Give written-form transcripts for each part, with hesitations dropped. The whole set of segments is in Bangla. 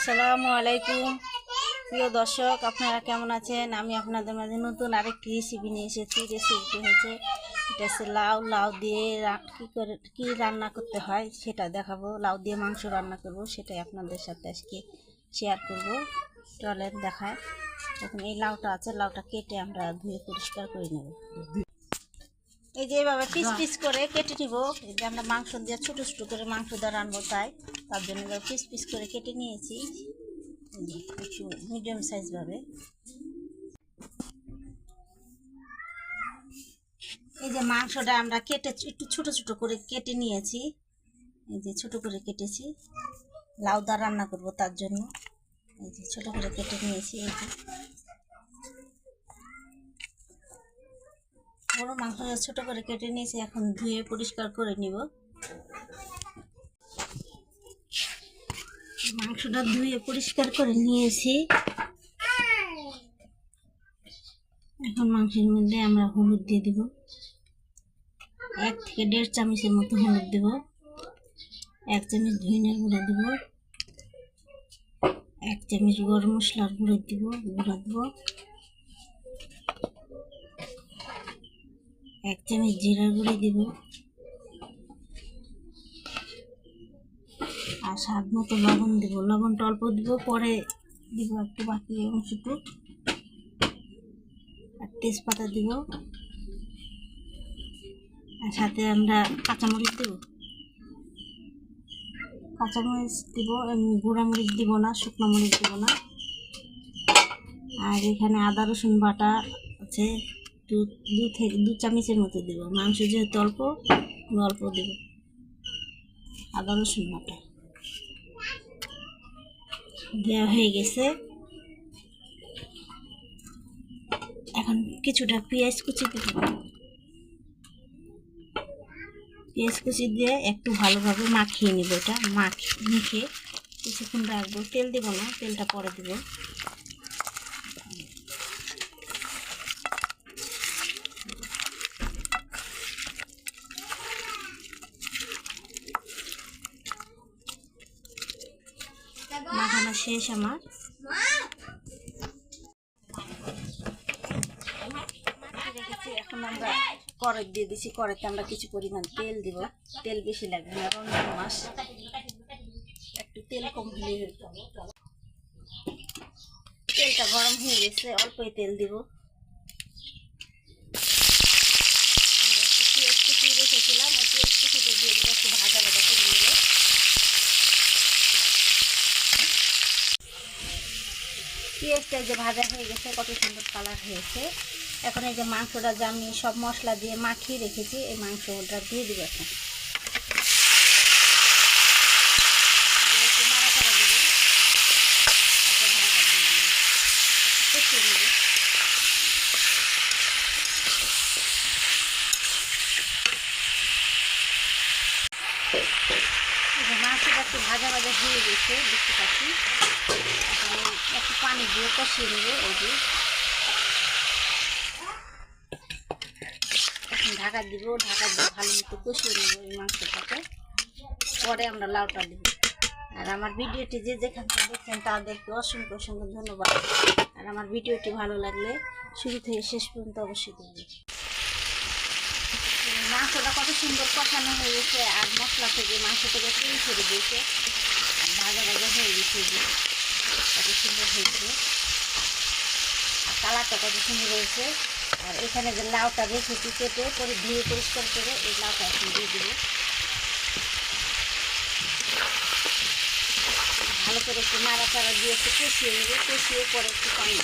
আসসালামু আলাইকুম প্রিয় দর্শক, আপনারা কেমন আছেন? আমি আপনাদের মাঝে নতুন আরেকটি রেসিপি নিয়ে এসেছি। রেসিপিটি হচ্ছে এটা হচ্ছে লাউ দিয়ে কী রান্না করতে হয় সেটা দেখাবো। লাউ দিয়ে মাংস রান্না করব, সেটাই আপনাদের সাথে আজকে শেয়ার করব। চলেন দেখায়। এখন এই লাউটা আছে, লাউটা কেটে আমরা ধুয়ে পরিষ্কার করে নেব। এই যে এইভাবে পিস পিস করে কেটে নিব। এই যে আমরা মাংস দিয়ে ছোটো ছোটো করে মাংস দিয়ে রানবো, তার জন্য পিস পিস করে কেটে নিয়েছি একটু মিডিয়াম সাইজ ভাবে। এই যে মাংসটা আমরা কেটে একটু ছোট ছোট করে কেটে নিয়েছি। এই যে ছোট করে কেটেছি, লাউ দা রান্না করব তার জন্য। এই যে ছোট করে কেটে নিয়েছি। এই যে বড় মাংস ছোট করে কেটে নিয়েছি, এখন ধুয়ে পরিষ্কার করে নিব। মাংসটা ধুয়ে পরিষ্কার করে নিয়েছি। এখন মাংসের মধ্যে আমরা হলুদ দিয়ে দিব, 1 থেকে 1.5 চামচের মতো হলুদ দেব। 1 চামচ ধনিয়ার গুঁড়া দেব, 1 চামচ গরম মশলার গুঁড়া দেব, 1 চামচ জিরার গুঁড়ি দিব, আর স্বাদ মতো লবণ দেব। লবণটা অল্প দিব, পরে দিব একটু বাকি অংশটুকু। আর তেজপাতা দিব, আর সাথে আমরা কাঁচামরিচ দেব। কাঁচামরিচ দিব, গুঁড়া মরিচ দিব না, শুকনো মরিচ দিব না। আর এখানে আদা রসুন বাটা আছে, 2 চামচের মতো দেব। মাংস যেহেতু অল্প দেব আদা রসুন বাটা। দেওয়া হয়ে গেছে। এখন কিছুটা পেঁয়াজ কুচি দেব। পেঁয়াজ কুচি দিয়ে একটু ভালোভাবে মাখিয়ে নিব। এটা মেখে কিছুক্ষণ রাখবো। তেল দেব না, তেলটা পরে দেব। মাখানো শেষ আমার। এখন আমরা কড়াই দিয়ে দিছি। কড়াইতে আমরা কিছু পরিমাণ তেল দিব। তেল বেশি লাগবে না, রমজান মাস, একটু তেল কম হলে। তেলটা গরম হয়ে গেছে, অল্পই তেল দিব। পেঁয়াজ কুচি রেখেছিলাম, ওই পেঁয়াজ কুচিটা দিয়ে দেবো, একটু ভাজা ভাজা করে নেব। পেঁয়াজটা যে ভাজা হয়ে গেছে, কত সুন্দর কালার হয়েছে। এখন এই যে মাংসটা যে আমি সব মশলা দিয়ে মাখিয়ে রেখেছি, এই মাংসটা দিয়ে দিব। এখন নাড়াচাড়া দেবো, কষিয়ে নেব। মাংসটা একটু ভাজা ভাজা হয়ে গেছে, দেখতে পাচ্ছি। এখন একটু পানি দিয়ে কষিয়ে নেব। এই যে এখন ঢাকা দিব, ঢাকা দিয়ে ভালো মতো কষিয়ে নেব এই মাংসটাকে। পরে আমরা লাউটা দিব। আর আমার ভিডিওটি যে যেখান থেকে দেখছেন তাদেরকে অসংখ্য অসংখ্য ধন্যবাদ। আর আমার ভিডিওটি ভালো লাগলে শুরু থেকে শেষ পর্যন্ত অবশ্যই দেখবেন। মাংসটা কত সুন্দর কষানো হয়ে গেছে, আর মশলা থেকে মাংস থেকে তেল ছেড়ে দিয়েছে, আর ভাজা ভাজা হয়ে গেছে। যে কত সুন্দর হয়েছে, আর কালারটা কত সুন্দর হয়েছে। আর এখানে যে লাউটা রেখেছি কেটে পরে ধুয়ে পরিষ্কার করে, এই লাউটা এখন দিয়ে দেবো। ভালো করে একটু নাড়াচাড়া দিয়ে একটু কষিয়ে নেবে। কষিয়ে পরে একটু পানি।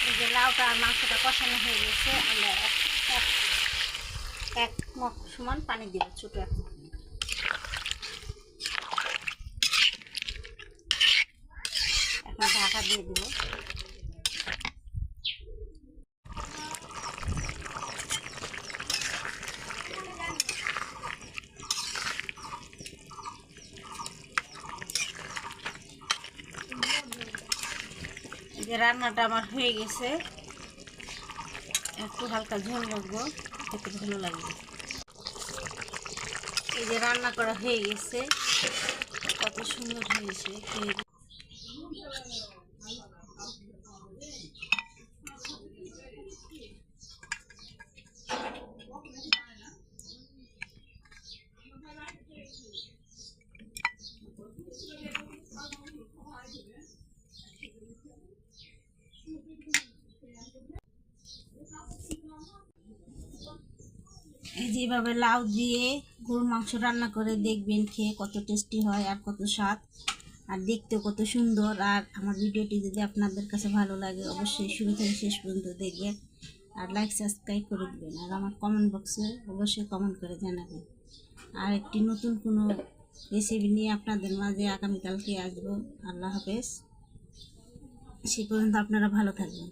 এই যে লাউটা আর মাংসটা কষানো হয়ে গেছে, আমরা এক মগ সমান পানি দিব, ছোটো এক মগ। এখন ঢাকা দিয়ে দেবো। এই যে রান্নাটা আমার হয়ে গেছে, একটু হালকা ঝোল রাখবো, খেতে ভালো লাগবে। এই যে রান্না করা হয়ে গেছে, কত সুন্দর হয়েছে খেয়ে। এই যেভাবে লাউ দিয়ে গরুর মাংস রান্না করে দেখবেন, খেয়ে কত টেস্টি হয় আর কত স্বাদ, আর দেখতেও কত সুন্দর। আর আমার ভিডিওটি যদি আপনাদের কাছে ভালো লাগে অবশ্যই শুরু থেকে শেষ পর্যন্ত দেখবেন, আর লাইক সাবস্ক্রাইব করে দেবেন, আর আমার কমেন্ট বক্সে অবশ্যই কমেন্ট করে জানাবেন। আর একটি নতুন কোনো রেসিপি নিয়ে আপনাদের মাঝে আগামীকালকে আসবো। আল্লাহ হাফেজ, সে পর্যন্ত আপনারা ভালো থাকবেন।